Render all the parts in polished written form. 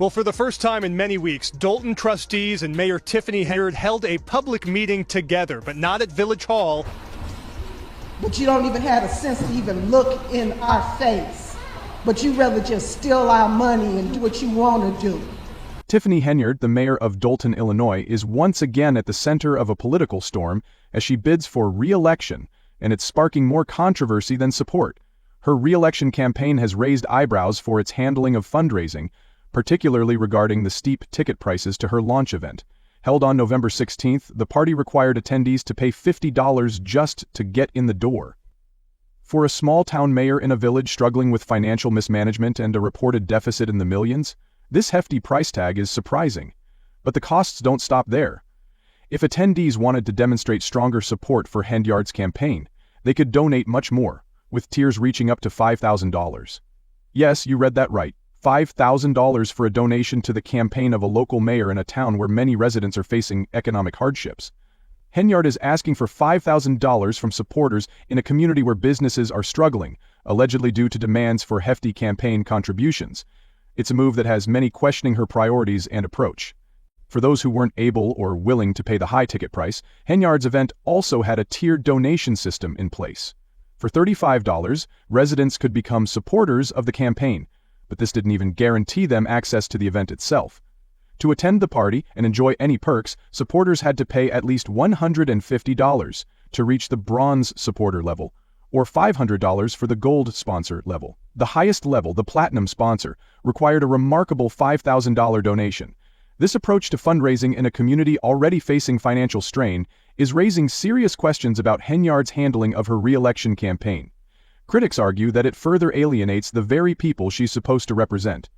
Well, for the first time in many weeks, Dolton trustees and Mayor Tiffany Henyard held a public meeting together, but not at Village Hall. But you don't even have a sense to even look in our face. But you rather just steal our money and do what you want to do. Tiffany Henyard, the mayor of Dolton, Illinois, is once again at the center of a political storm as she bids for re-election, and it's sparking more controversy than support. Her re-election campaign has raised eyebrows for its handling of fundraising, particularly regarding the steep ticket prices to her launch event. Held on November 16th, the party required attendees to pay $50 just to get in the door. For a small-town mayor in a village struggling with financial mismanagement and a reported deficit in the millions, this hefty price tag is surprising. But the costs don't stop there. If attendees wanted to demonstrate stronger support for Henyard's campaign, they could donate much more, with tiers reaching up to $5,000. Yes, you read that right. $5,000 for a donation to the campaign of a local mayor in a town where many residents are facing economic hardships. Henyard is asking for $5,000 from supporters in a community where businesses are struggling, allegedly due to demands for hefty campaign contributions. It's a move that has many questioning her priorities and approach. For those who weren't able or willing to pay the high ticket price, Henyard's event also had a tiered donation system in place. For $35, residents could become supporters of the campaign, but this didn't even guarantee them access to the event itself. To attend the party and enjoy any perks, supporters had to pay at least $150 to reach the bronze supporter level, or $500 for the gold sponsor level. The highest level, the platinum sponsor, required a remarkable $5,000 donation. This approach to fundraising in a community already facing financial strain is raising serious questions about Henyard's handling of her re-election campaign. Critics argue that it further alienates the very people she's supposed to represent,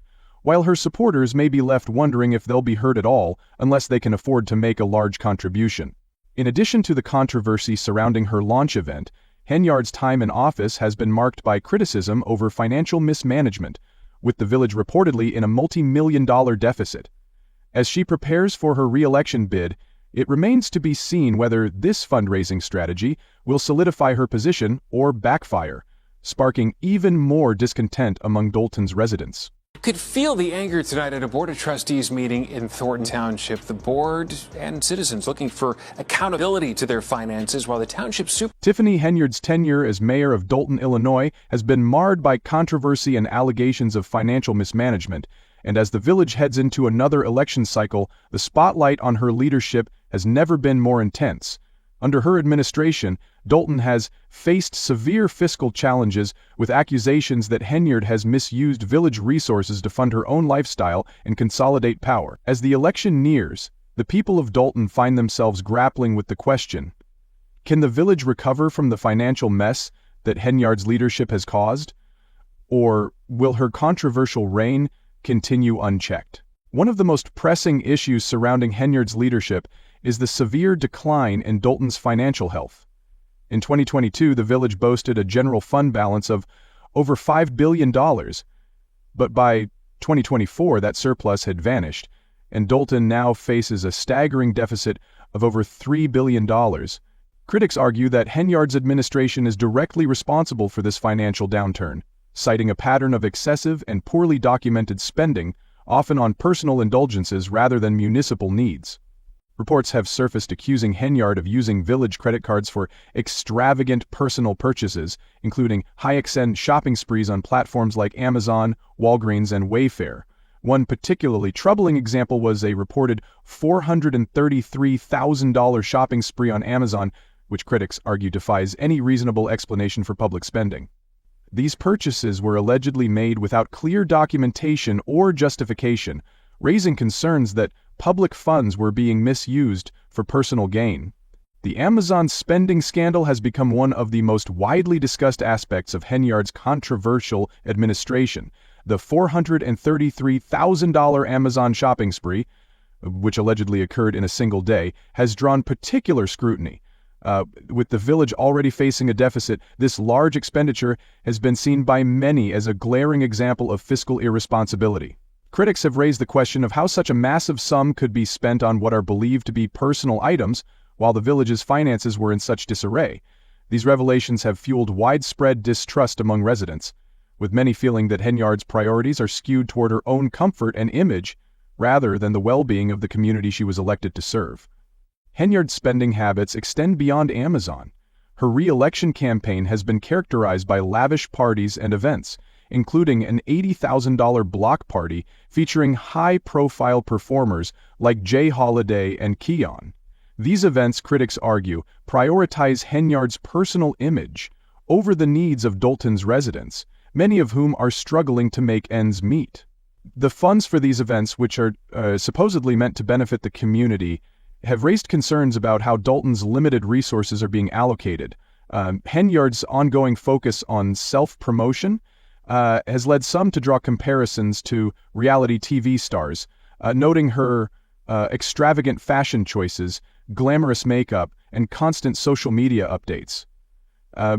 while her supporters may be left wondering if they'll be heard at all unless they can afford to make a large contribution. In addition to the controversy surrounding her launch event, Henyard's time in office has been marked by criticism over financial mismanagement, with the village reportedly in a multi-million-dollar deficit. As she prepares for her re-election bid, it remains to be seen whether this fundraising strategy will solidify her position or backfire, sparking even more discontent among Dolton's residents. Could feel the anger tonight at a Board of Trustees meeting in Thornton Township. The board and citizens looking for accountability to their finances, while the township Tiffany Henyard's tenure as mayor of Dolton, Illinois, has been marred by controversy and allegations of financial mismanagement, and as the village heads into another election cycle, the spotlight on her leadership has never been more intense. Under her administration, Dolton has faced severe fiscal challenges with accusations that Henyard has misused village resources to fund her own lifestyle and consolidate power. As the election nears, the people of Dolton find themselves grappling with the question: can the village recover from the financial mess that Henyard's leadership has caused? Or will her controversial reign continue unchecked? One of the most pressing issues surrounding Henyard's leadership is the severe decline in Dolton's financial health. In 2022, the village boasted a general fund balance of over $5 billion, but by 2024 that surplus had vanished, and Dolton now faces a staggering deficit of over $3 billion. Critics argue that Henyard's administration is directly responsible for this financial downturn, citing a pattern of excessive and poorly documented spending, often on personal indulgences rather than municipal needs. Reports have surfaced accusing Henyard of using village credit cards for extravagant personal purchases, including high-end shopping sprees on platforms like Amazon, Walgreens, and Wayfair. One particularly troubling example was a reported $433,000 shopping spree on Amazon, which critics argue defies any reasonable explanation for public spending. These purchases were allegedly made without clear documentation or justification, raising concerns that public funds were being misused for personal gain. The Amazon spending scandal has become one of the most widely discussed aspects of Henyard's controversial administration. The $433,000 Amazon shopping spree, which allegedly occurred in a single day, has drawn particular scrutiny. With the village already facing a deficit, this large expenditure has been seen by many as a glaring example of fiscal irresponsibility. Critics have raised the question of how such a massive sum could be spent on what are believed to be personal items, while the village's finances were in such disarray. These revelations have fueled widespread distrust among residents, with many feeling that Henyard's priorities are skewed toward her own comfort and image rather than the well-being of the community she was elected to serve. Henyard's spending habits extend beyond Amazon. Her re-election campaign has been characterized by lavish parties and events, including an $80,000 block party featuring high-profile performers like Jay Holiday and Keon. These events, critics argue, prioritize Henyard's personal image over the needs of Dolton's residents, many of whom are struggling to make ends meet. The funds for these events, which are supposedly meant to benefit the community, have raised concerns about how Dolton's limited resources are being allocated. Henyard's ongoing focus on self-promotion has led some to draw comparisons to reality TV stars, noting her extravagant fashion choices, glamorous makeup, and constant social media updates.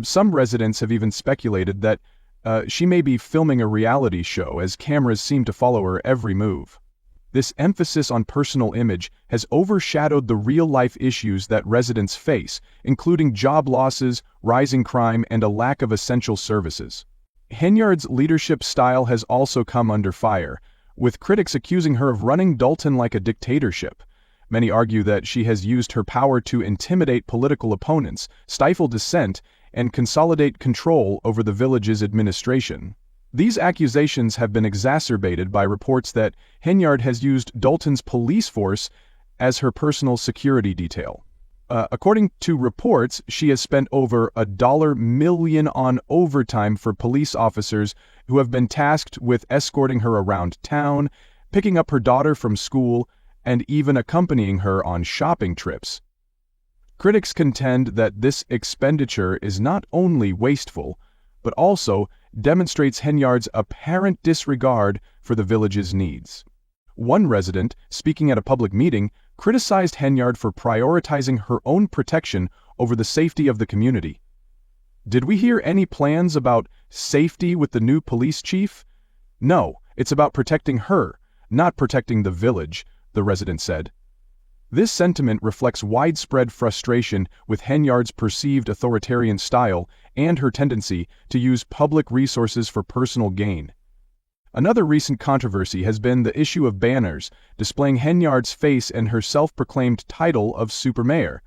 Some residents have even speculated that she may be filming a reality show, as cameras seem to follow her every move. This emphasis on personal image has overshadowed the real-life issues that residents face, including job losses, rising crime, and a lack of essential services. Henyard's leadership style has also come under fire, with critics accusing her of running Dolton like a dictatorship. Many argue that she has used her power to intimidate political opponents, stifle dissent, and consolidate control over the village's administration. These accusations have been exacerbated by reports that Henyard has used Dolton's police force as her personal security detail. According to reports, she has spent over $1 million on overtime for police officers who have been tasked with escorting her around town, picking up her daughter from school, and even accompanying her on shopping trips. Critics contend that this expenditure is not only wasteful, but also demonstrates Henyard's apparent disregard for the village's needs. One resident, speaking at a public meeting, criticized Henyard for prioritizing her own protection over the safety of the community. "Did we hear any plans about safety with the new police chief? No, it's about protecting her, not protecting the village," the resident said. This sentiment reflects widespread frustration with Henyard's perceived authoritarian style and her tendency to use public resources for personal gain. Another recent controversy has been the issue of banners displaying Henyard's face and her self-proclaimed title of supermayor.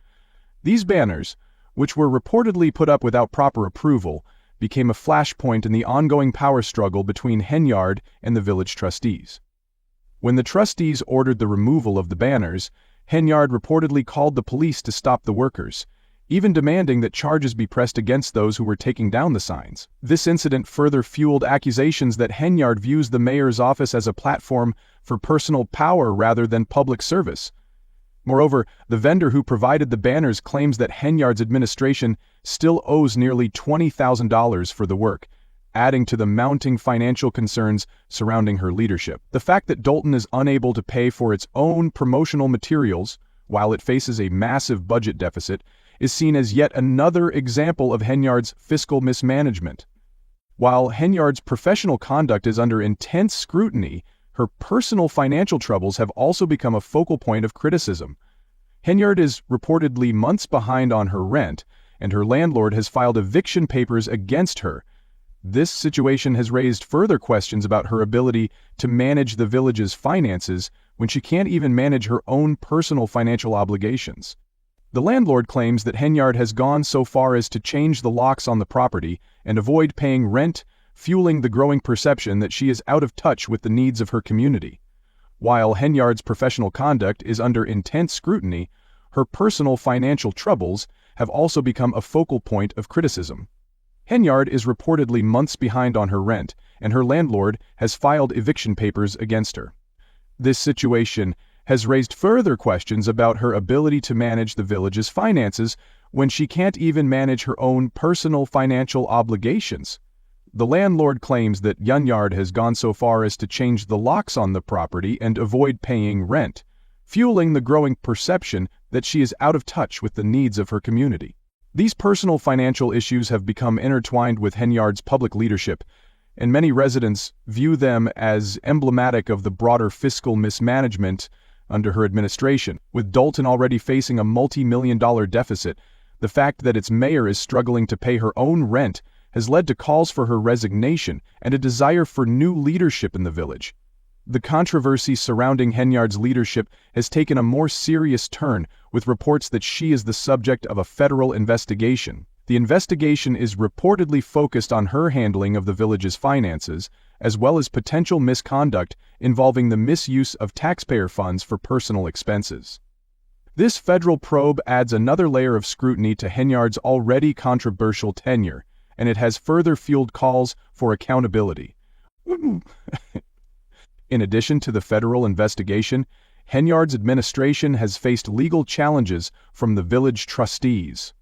These banners, which were reportedly put up without proper approval, became a flashpoint in the ongoing power struggle between Henyard and the village trustees. When the trustees ordered the removal of the banners, Henyard reportedly called the police to stop the workers, even demanding that charges be pressed against those who were taking down the signs. This incident further fueled accusations that Henyard views the mayor's office as a platform for personal power rather than public service. Moreover, the vendor who provided the banners claims that Henyard's administration still owes nearly $20,000 for the work, adding to the mounting financial concerns surrounding her leadership. The fact that Dolton is unable to pay for its own promotional materials, while it faces a massive budget deficit, is seen as yet another example of Henyard's fiscal mismanagement. While Henyard's professional conduct is under intense scrutiny, her personal financial troubles have also become a focal point of criticism. Henyard is reportedly months behind on her rent, and her landlord has filed eviction papers against her. This situation has raised further questions about her ability to manage the village's finances when she can't even manage her own personal financial obligations. The landlord claims that Henyard has gone so far as to change the locks on the property and avoid paying rent, fueling the growing perception that she is out of touch with the needs of her community. While Henyard's professional conduct is under intense scrutiny, her personal financial troubles have also become a focal point of criticism. Henyard is reportedly months behind on her rent, and her landlord has filed eviction papers against her. This situation has raised further questions about her ability to manage the village's finances when she can't even manage her own personal financial obligations. The landlord claims that Henyard has gone so far as to change the locks on the property and avoid paying rent, fueling the growing perception that she is out of touch with the needs of her community. These personal financial issues have become intertwined with Henyard's public leadership, and many residents view them as emblematic of the broader fiscal mismanagement under her administration. With Dolton already facing a multi-million-dollar deficit, the fact that its mayor is struggling to pay her own rent has led to calls for her resignation and a desire for new leadership in the village. The controversy surrounding Henyard's leadership has taken a more serious turn, with reports that she is the subject of a federal investigation. The investigation is reportedly focused on her handling of the village's finances, as well as potential misconduct involving the misuse of taxpayer funds for personal expenses. This federal probe adds another layer of scrutiny to Henyard's already controversial tenure, and it has further fueled calls for accountability. In addition to the federal investigation, Henyard's administration has faced legal challenges from the village trustees.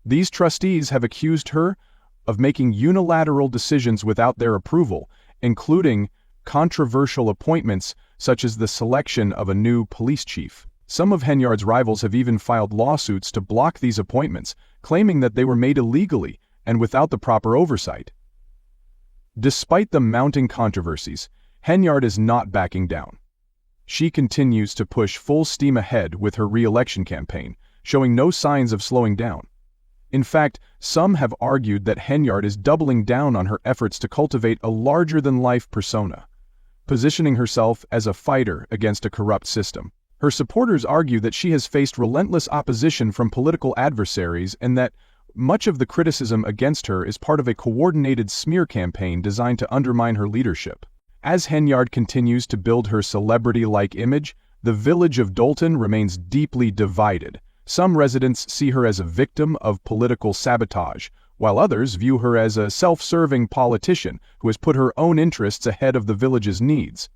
These trustees have accused her of making unilateral decisions without their approval, including controversial appointments such as the selection of a new police chief. Some of Henyard's rivals have even filed lawsuits to block these appointments, claiming that they were made illegally and without the proper oversight. Despite the mounting controversies, Henyard is not backing down. She continues to push full steam ahead with her re-election campaign, showing no signs of slowing down. In fact, some have argued that Henyard is doubling down on her efforts to cultivate a larger-than-life persona, positioning herself as a fighter against a corrupt system. Her supporters argue that she has faced relentless opposition from political adversaries and that much of the criticism against her is part of a coordinated smear campaign designed to undermine her leadership. As Henyard continues to build her celebrity-like image, the village of Dolton remains deeply divided. Some residents see her as a victim of political sabotage, while others view her as a self-serving politician who has put her own interests ahead of the village's needs.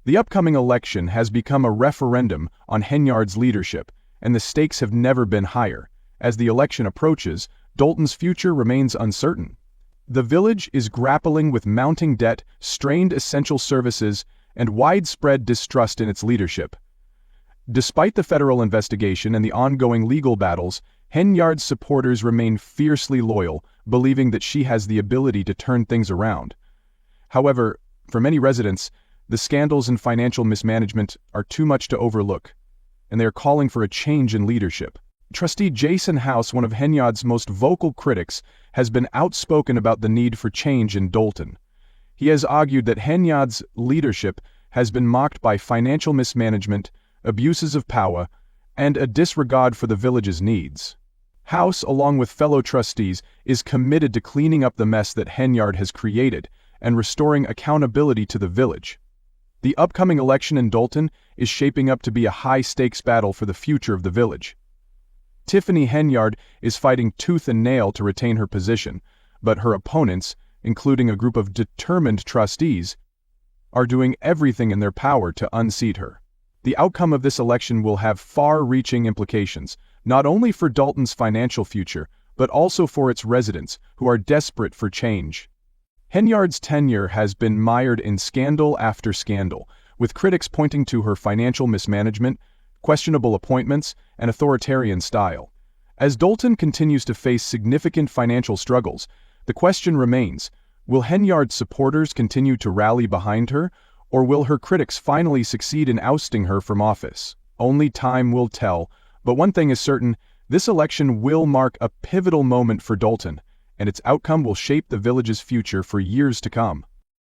The upcoming election has become a referendum on Henyard's leadership, and the stakes have never been higher. As the election approaches, Dolton's future remains uncertain. The village is grappling with mounting debt, strained essential services, and widespread distrust in its leadership. Despite the federal investigation and the ongoing legal battles, Henyard's supporters remain fiercely loyal, believing that she has the ability to turn things around. However, for many residents, the scandals and financial mismanagement are too much to overlook, and they are calling for a change in leadership. Trustee Jason House, one of Henyard's most vocal critics, has been outspoken about the need for change in Dolton. He has argued that Henyard's leadership has been marked by financial mismanagement, abuses of power, and a disregard for the village's needs. House, along with fellow trustees, is committed to cleaning up the mess that Henyard has created and restoring accountability to the village. The upcoming election in Dolton is shaping up to be a high-stakes battle for the future of the village. Tiffany Henyard is fighting tooth and nail to retain her position, but her opponents, including a group of determined trustees, are doing everything in their power to unseat her. The outcome of this election will have far-reaching implications, not only for Dolton's financial future, but also for its residents, who are desperate for change. Henyard's tenure has been mired in scandal after scandal, with critics pointing to her financial mismanagement, questionable appointments, and authoritarian style. As Dolton continues to face significant financial struggles, the question remains, will Henyard's supporters continue to rally behind her, or will her critics finally succeed in ousting her from office? Only time will tell, but one thing is certain, this election will mark a pivotal moment for Dolton, and its outcome will shape the village's future for years to come.